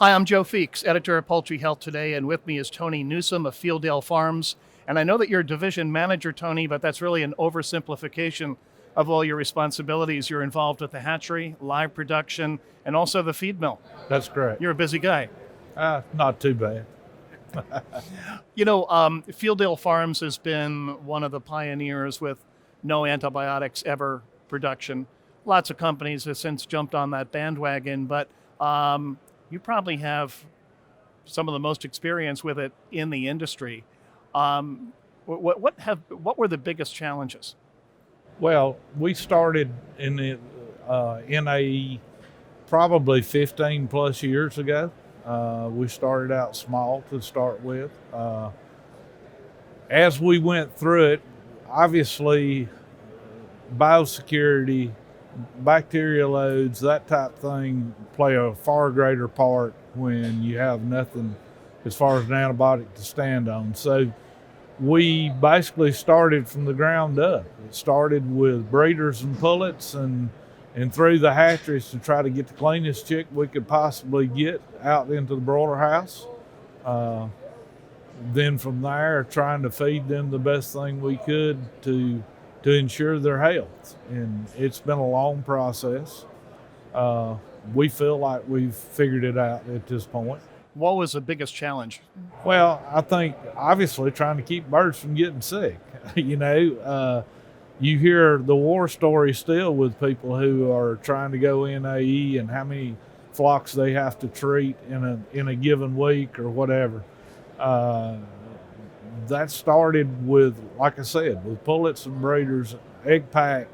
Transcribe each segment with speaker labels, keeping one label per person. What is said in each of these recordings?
Speaker 1: Hi, I'm Joe Feeks, editor of Poultry Health Today, and with me is Tony Newsome of Fieldale Farms. And I know that you're division manager, Tony, but that's really an oversimplification of all your responsibilities. You're involved with the hatchery, live production, and also the feed mill.
Speaker 2: That's correct.
Speaker 1: You're a busy guy.
Speaker 2: Not too bad.
Speaker 1: Fieldale Farms has been one of the pioneers with No Antibiotics Ever production. Lots of companies have since jumped on that bandwagon, but you probably have some of the most experience with it in the industry. What were the biggest challenges?
Speaker 2: Well, we started in the NAE probably 15 plus years ago. We started out small to start with. As we went through it, obviously biosecurity, bacteria loads, that type thing play a far greater part when you have nothing as far as an antibiotic to stand on. So we basically started from the ground up. It started with breeders and pullets and through the hatcheries to try to get the cleanest chick we could possibly get out into the broiler house. Then from there, trying to feed them the best thing we could to ensure their health. And it's been a long process. We feel like we've figured it out at this point.
Speaker 1: What was the biggest challenge?
Speaker 2: Well, I think obviously trying to keep birds from getting sick. You hear the war story still with people who are trying to go NAE and how many flocks they have to treat in a given week or whatever. That started with, like I said, with pullets and breeders, egg pack,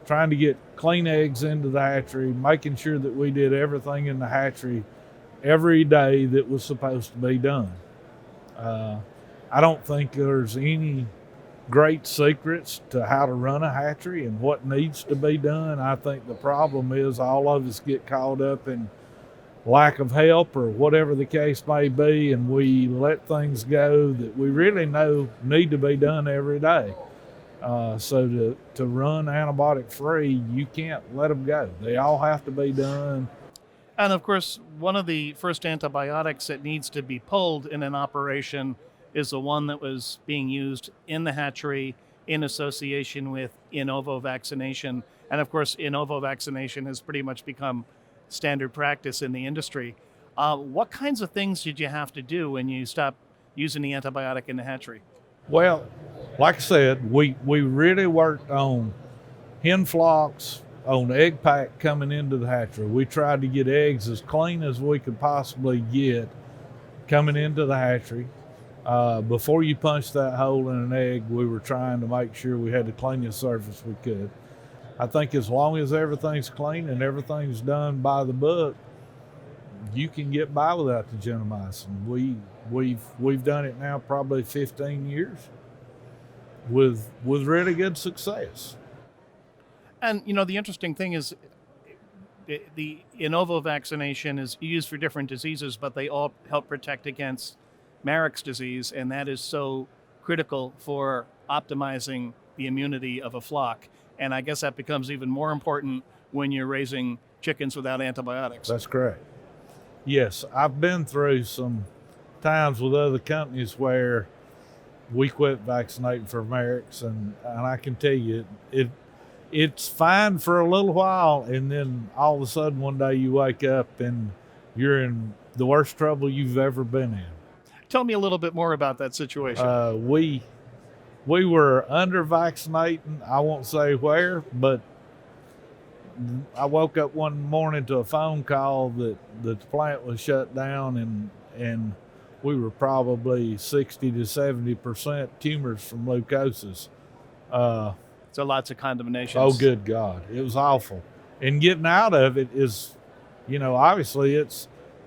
Speaker 2: trying to get clean eggs into the hatchery, making sure that we did everything in the hatchery every day that was supposed to be done. I don't think there's any great secrets to how to run a hatchery and what needs to be done. I think the problem is all of us get caught up in lack of help or whatever the case may be, and we let things go that we really know need to be done every day. So to run antibiotic free, you can't let them go. They all have to be done.
Speaker 1: And of course, one of the first antibiotics that needs to be pulled in an operation is the one that was being used in the hatchery in association with in ovo vaccination. And of course, in ovo vaccination has pretty much become standard practice in the industry. What kinds of things did you have to do when you stopped using the antibiotic in the hatchery?
Speaker 2: Well, like I said, we really worked on hen flocks, on egg pack coming into the hatchery. We tried to get eggs as clean as we could possibly get coming into the hatchery. Before you punch that hole in an egg, we were trying to make sure we had the cleanest surface we could. I think as long as everything's clean and everything's done by the book, you can get by without the gentamicin. We've done it now probably 15 years with really good success.
Speaker 1: And the interesting thing is the in ovo vaccination is used for different diseases, but they all help protect against Marek's disease, and that is so critical for optimizing the immunity of a flock. And I guess that becomes even more important when you're raising chickens without antibiotics.
Speaker 2: That's correct. Yes, I've been through some times with other companies where we quit vaccinating for Marek's, and I can tell you, it's fine for a little while, and then all of a sudden one day you wake up and you're in the worst trouble you've ever been in.
Speaker 1: Tell me a little bit more about that situation.
Speaker 2: We were under vaccinating. I won't say where, but I woke up one morning to a phone call that the plant was shut down, and we were probably 60 to 70% tumors from leukosis.
Speaker 1: So lots of condemnations.
Speaker 2: Oh, good God. It was awful. And getting out of it is, obviously it's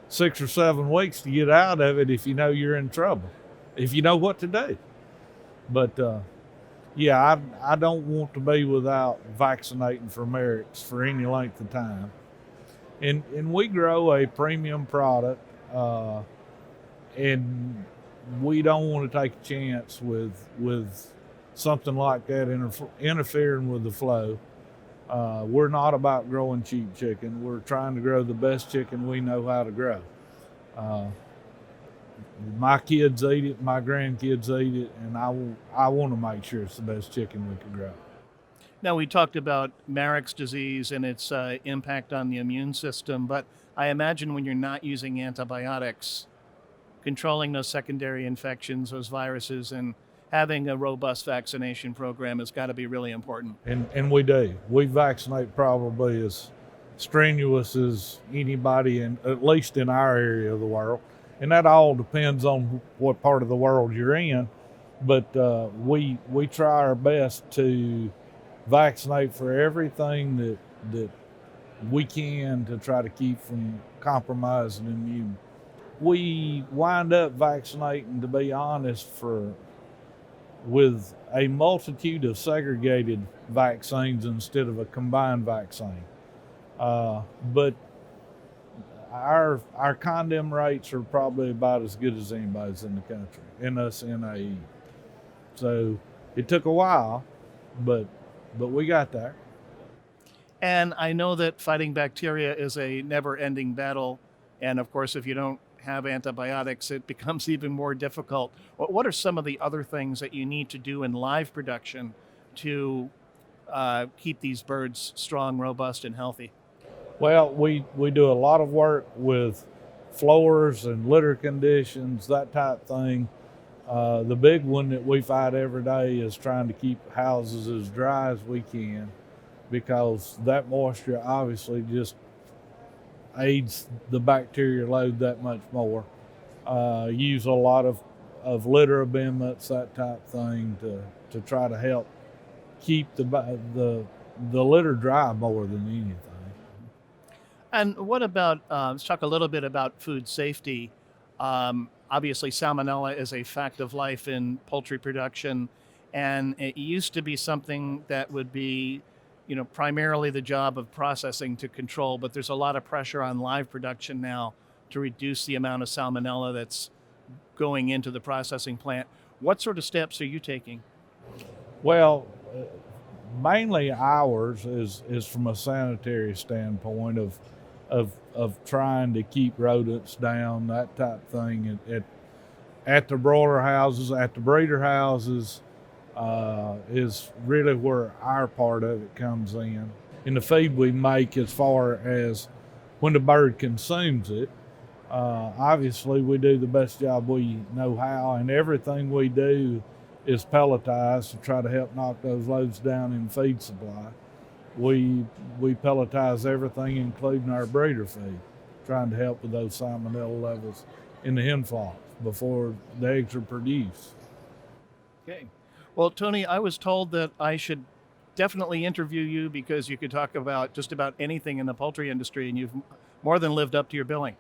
Speaker 2: 6 or 7 weeks to get out of it if you know you're in trouble, if you know what to do. But, I don't want to be without vaccinating for Marek's for any length of time. And we grow a premium product, and we don't want to take a chance with something like that interfering with the flow. We're not about growing cheap chicken. We're trying to grow the best chicken we know how to grow. Uh, my kids eat it, my grandkids eat it, and I want to make sure it's the best chicken we can grow.
Speaker 1: Now, we talked about Marek's disease and its impact on the immune system, but I imagine when you're not using antibiotics, controlling those secondary infections, those viruses, and having a robust vaccination program has got to be really important.
Speaker 2: And we do. We vaccinate probably as strenuous as anybody, at least in our area of the world. And that all depends on what part of the world you're in. But we try our best to vaccinate for everything that we can to try to keep from compromising immune. We wind up vaccinating, to be honest, with a multitude of segregated vaccines instead of a combined vaccine. But our condom rates are probably about as good as anybody's in the country, in us NAE. So it took a while, but we got there.
Speaker 1: And I know that fighting bacteria is a never-ending battle. And of course, if you don't have antibiotics, it becomes even more difficult. What are some of the other things that you need to do in live production to keep these birds strong, robust, and healthy?
Speaker 2: Well, we do a lot of work with floors and litter conditions, that type thing. The big one that we fight every day is trying to keep houses as dry as we can, because that moisture obviously just aids the bacteria load that much more. Use a lot of litter amendments, that type thing, to try to help keep the litter dry more than anything.
Speaker 1: And what about, let's talk a little bit about food safety. Obviously, salmonella is a fact of life in poultry production, and it used to be something that would be, primarily the job of processing to control, but there's a lot of pressure on live production now to reduce the amount of salmonella that's going into the processing plant. What sort of steps are you taking?
Speaker 2: Well, mainly ours is from a sanitary standpoint of trying to keep rodents down, that type thing, at the broiler houses, at the breeder houses, is really where our part of it comes in. In the feed we make, as far as when the bird consumes it, obviously we do the best job we know how, and everything we do is pelletized to try to help knock those loads down in feed supply. We pelletize everything, including our breeder feed, trying to help with those salmonella levels in the hen flocks before the eggs are produced.
Speaker 1: Okay. Well, Tony, I was told that I should definitely interview you because you could talk about just about anything in the poultry industry, and you've more than lived up to your billing.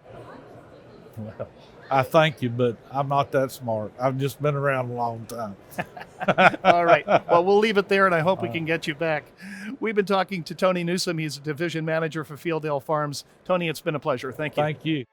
Speaker 2: Well, I thank you, but I'm not that smart. I've just been around a long time.
Speaker 1: All right. Well, we'll leave it there, and I hope we can get you back. We've been talking to Tony Newsome. He's a division manager for Fieldale Farms. Tony, it's been a pleasure. Thank you.
Speaker 2: Thank you.